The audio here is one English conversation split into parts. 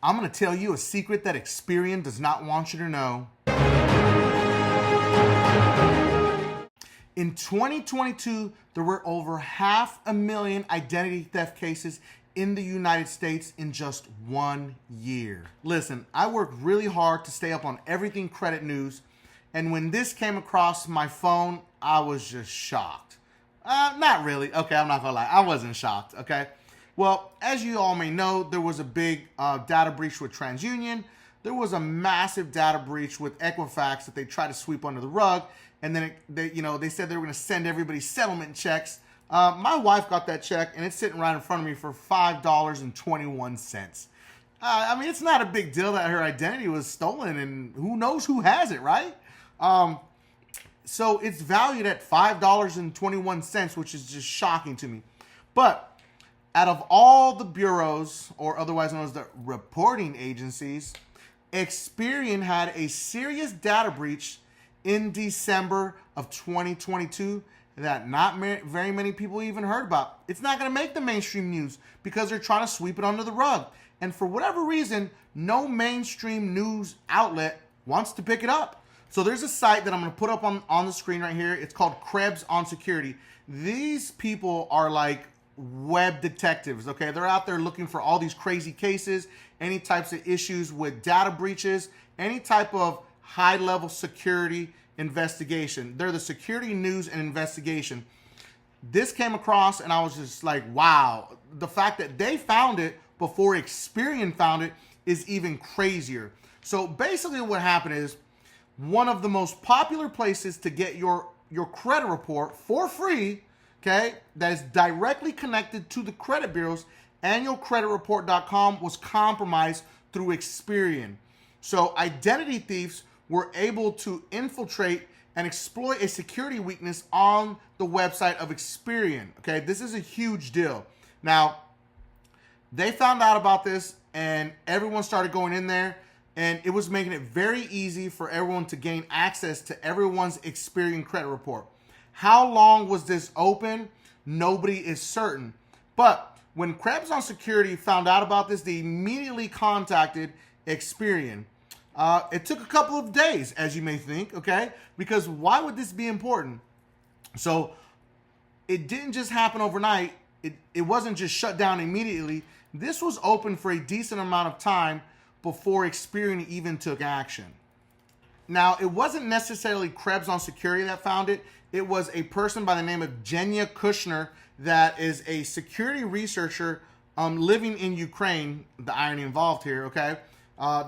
I'm going to tell you a secret that Experian does not want you to know. In 2022, there were over 500,000 identity theft cases in the United States in just 1 year. Listen, I worked really hard to stay up on everything credit news, and when this came across my phone, I was just shocked. Not really. Okay, I'm not gonna lie. I wasn't shocked, okay? Well, as you all may know, there was a big data breach with TransUnion. There was a massive data breach with Equifax that they tried to sweep under the rug. And then they said they were going to send everybody settlement checks. My wife got that check, and it's sitting right in front of me for $5.21. I mean, it's not a big deal that her identity was stolen, and who knows who has it, right? So it's valued at $5.21, which is just shocking to me. But out of all the bureaus, or otherwise known as the reporting agencies, Experian had a serious data breach in December of 2022 that not very many people even heard about. It's not going to make the mainstream news because they're trying to sweep it under the rug. And for whatever reason, no mainstream news outlet wants to pick it up. So there's a site that I'm going to put up on the screen right here. It's called Krebs on Security. These people are like web detectives, okay? They're out there looking for all these crazy cases, any types of issues with data breaches, any type of high-level security investigation. They're the security news and investigation. This came across and I was just like, wow. The fact that they found it before Experian found it is even crazier. So basically what happened is one of the most popular places to get your credit report for free, okay, that is directly connected to the credit bureaus, annualcreditreport.com, was compromised through Experian. So identity thieves were able to infiltrate and exploit a security weakness on the website of Experian. Okay, this is a huge deal. Now, they found out about this and everyone started going in there, and it was making it very easy for everyone to gain access to everyone's Experian credit report. How long was this open? Nobody is certain. But when Krebs on Security found out about this, they immediately contacted Experian. It took a couple of days, as you may think, okay? Because why would this be important? So it didn't just happen overnight. It wasn't just shut down immediately. This was open for a decent amount of time before Experian even took action. Now, it wasn't necessarily Krebs on Security that found it. It was a person by the name of Jenya Kushner that is a security researcher living in Ukraine. The irony involved here, okay?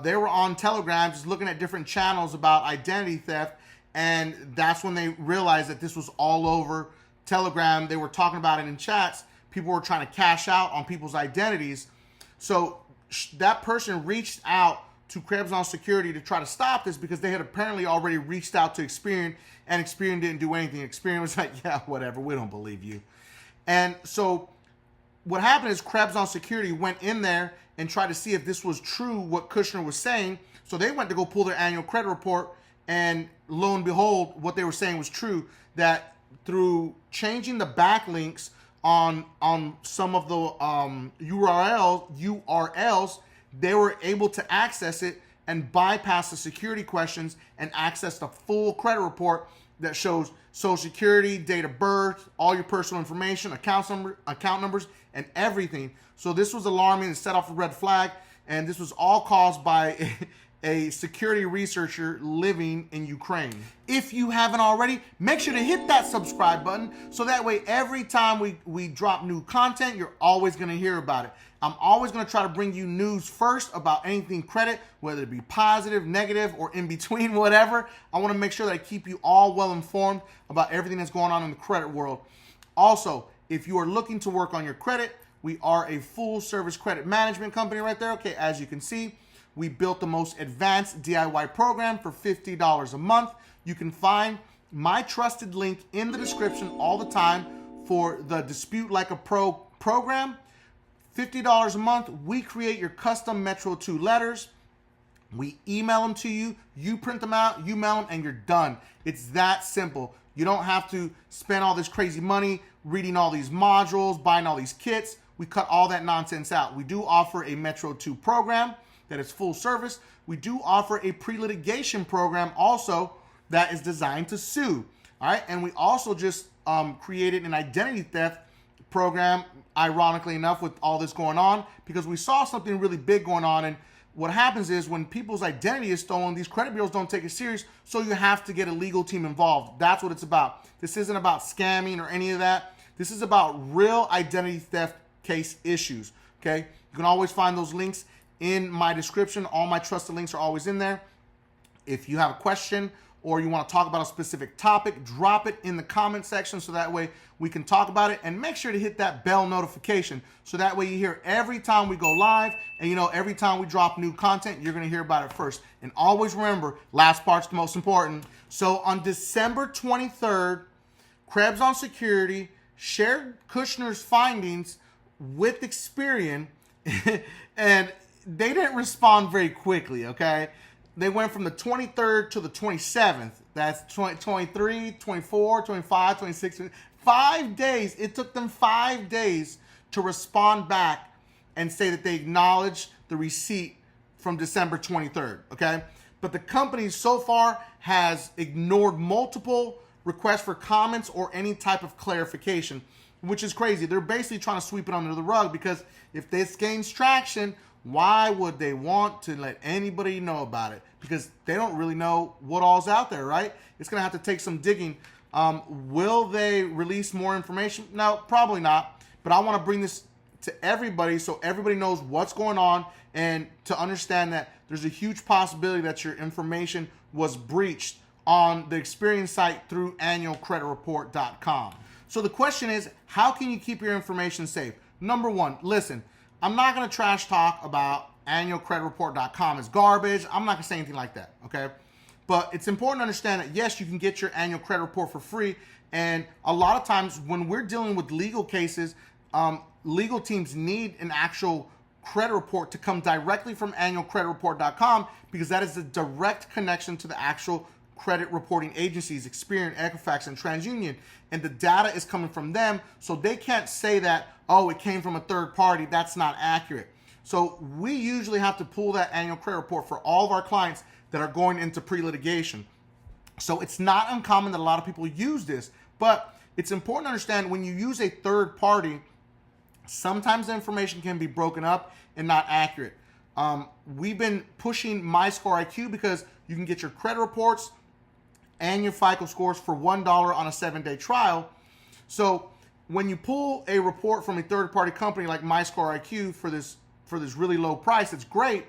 They were on Telegram just looking at different channels about identity theft, and that's when they realized that this was all over Telegram. They were talking about it in chats. People were trying to cash out on people's identities. So that person reached out to Krebs on Security to try to stop this because they had apparently already reached out to Experian, and Experian didn't do anything. Experian was like, yeah, whatever, we don't believe you. And so what happened is Krebs on Security went in there and tried to see if this was true, what Kushner was saying. So they went to go pull their annual credit report, and lo and behold, what they were saying was true, that through changing the backlinks on some of the URLs, they were able to access it and bypass the security questions and access the full credit report that shows Social Security, date of birth, all your personal information, account numbers, and everything. So this was alarming and set off a red flag, and this was all caused by a security researcher living in Ukraine. If you haven't already, make sure to hit that subscribe button so that way every time we drop new content, you're always going to hear about it. I'm always going to try to bring you news first about anything credit, whether it be positive, negative, or in between, whatever. I want to make sure that I keep you all well informed about everything that's going on in the credit world. Also, if you are looking to work on your credit, we are a full service credit management company right there. Okay, as you can see, we built the most advanced DIY program for $50 a month. You can find my trusted link in the description all the time for the Dispute Like a Pro program. $50 a month, we create your custom Metro 2 letters. We email them to you, you print them out, you mail them, and you're done. It's that simple. You don't have to spend all this crazy money reading all these modules, buying all these kits. We cut all that nonsense out. We do offer a Metro 2 program that is full service. We do offer a pre-litigation program also that is designed to sue. All right, and we also just created an identity theft program, ironically enough, with all this going on, because we saw something really big going on. And what happens is when people's identity is stolen, these credit bureaus don't take it serious, so you have to get a legal team involved. That's what it's about. This isn't about scamming or any of that. This is about real identity theft case issues, okay? You can always find those links in my description. All my trusted links are always in there. If you have a question or you want to talk about a specific topic, drop it in the comment section so that way we can talk about it. And make sure to hit that bell notification so that way you hear every time we go live, and you know every time we drop new content, you're going to hear about it first. And always remember, last part's the most important. So on December 23rd, Krebs on Security shared Kushner's findings with Experian, and they didn't respond very quickly, okay? They went from the 23rd to the 27th. That's 23, 24, 25, 26, 5 days. It took them 5 days to respond back and say that they acknowledged the receipt from December 23rd, okay? But the company so far has ignored multiple requests for comments or any type of clarification, which is crazy. They're basically trying to sweep it under the rug, because if this gains traction, why would they want to let anybody know about it? Because they don't really know what all's out there, right? It's going to have to take some digging. Will they release more information? No, probably not. But I want to bring this to everybody so everybody knows what's going on, and to understand that there's a huge possibility that your information was breached on the Experian site through annualcreditreport.com. So the question is, how can you keep your information safe? Number one, listen, I'm not going to trash talk about annualcreditreport.com as garbage. I'm not going to say anything like that, okay? But it's important to understand that, yes, you can get your annual credit report for free. And a lot of times when we're dealing with legal cases, legal teams need an actual credit report to come directly from annualcreditreport.com, because that is a direct connection to the actual credit reporting agencies, Experian, Equifax, and TransUnion, and the data is coming from them, so they can't say that, oh, it came from a third party. That's not accurate. So we usually have to pull that annual credit report for all of our clients that are going into pre-litigation. So it's not uncommon that a lot of people use this, but it's important to understand when you use a third party, sometimes the information can be broken up and not accurate. We've been pushing MyScoreIQ because you can get your credit reports and your FICO scores for $1 on a 7-day trial. So when you pull a report from a third-party company like MyScoreIQ for this really low price, it's great.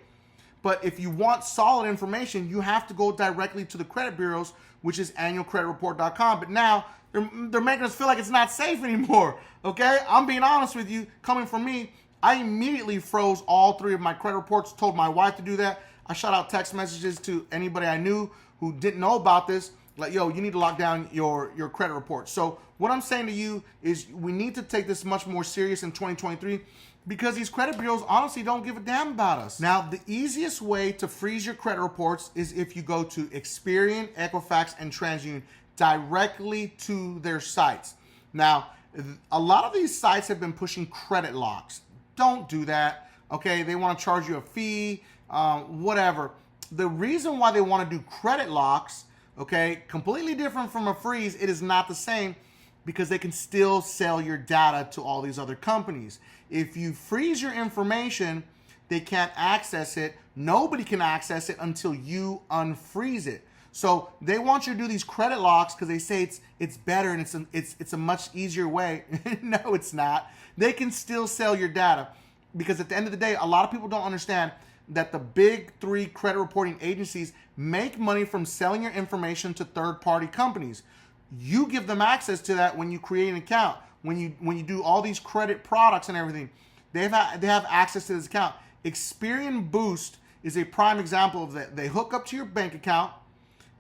But if you want solid information, you have to go directly to the credit bureaus, which is annualcreditreport.com. But now they're making us feel like it's not safe anymore. Okay, I'm being honest with you. Coming from me, I immediately froze all 3 of my credit reports. Told my wife to do that. I shot out text messages to anybody I knew who didn't know about this. Like, yo, you need to lock down your credit report. So what I'm saying to you is we need to take this much more serious in 2023, because these credit bureaus honestly don't give a damn about us. Now, the easiest way to freeze your credit reports is if you go to Experian, Equifax, and TransUnion directly to their sites. Now, a lot of these sites have been pushing credit locks. Don't do that, okay? They want to charge you a fee, whatever. The reason why they want to do credit locks, okay, completely different from a freeze, it is not the same, because they can still sell your data to all these other companies. If you freeze your information, they can't access it. Nobody can access it until you unfreeze it. So they want you to do these credit locks because they say it's better and it's a much easier way. No, it's not. They can still sell your data, because at the end of the day, a lot of people don't understand that the big 3 credit reporting agencies make money from selling your information to third-party companies. You give them access to that when you create an account. When you do all these credit products and everything, they have access to this account. Experian Boost is a prime example of that. They hook up to your bank account,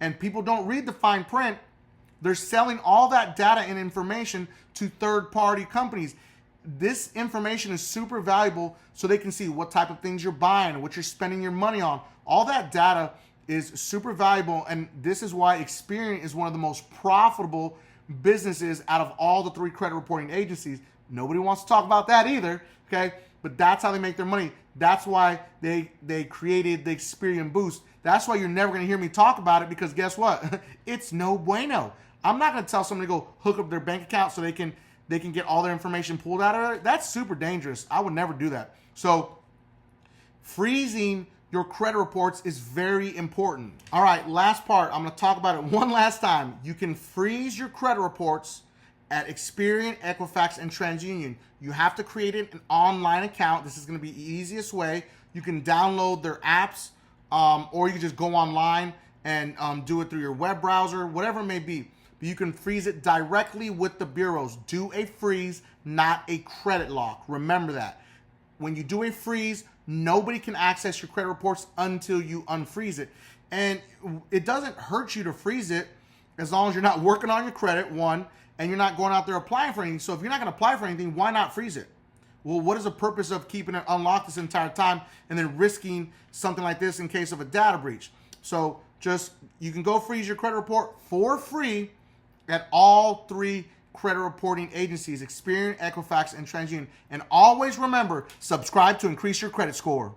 and people don't read the fine print. They're selling all that data and information to third-party companies. This information is super valuable, so they can see what type of things you're buying, what you're spending your money on. All that data is super valuable, and this is why Experian is one of the most profitable businesses out of all the 3 credit reporting agencies. Nobody wants to talk about that either, okay? but that's how they make their money. That's why they created the Experian Boost. That's why you're never going to hear me talk about it, because guess what? It's no bueno. I'm not going to tell somebody to go hook up their bank account so they can get all their information pulled out of it. That's super dangerous. I would never do that. So freezing your credit reports is very important. All right, last part. I'm going to talk about it one last time. You can freeze your credit reports at Experian, Equifax, and TransUnion. You have to create an online account. This is going to be the easiest way. You can download their apps, or you can just go online and do it through your web browser, whatever it may be. But you can freeze it directly with the bureaus. Do a freeze, not a credit lock. Remember that. When you do a freeze, nobody can access your credit reports until you unfreeze it. And it doesn't hurt you to freeze it as long as you're not working on your credit, one, and you're not going out there applying for anything. So if you're not going to apply for anything, why not freeze it? Well, what is the purpose of keeping it unlocked this entire time and then risking something like this in case of a data breach? So you can go freeze your credit report for free at all 3 credit reporting agencies, Experian, Equifax, and TransUnion. And always remember, subscribe to increase your credit score.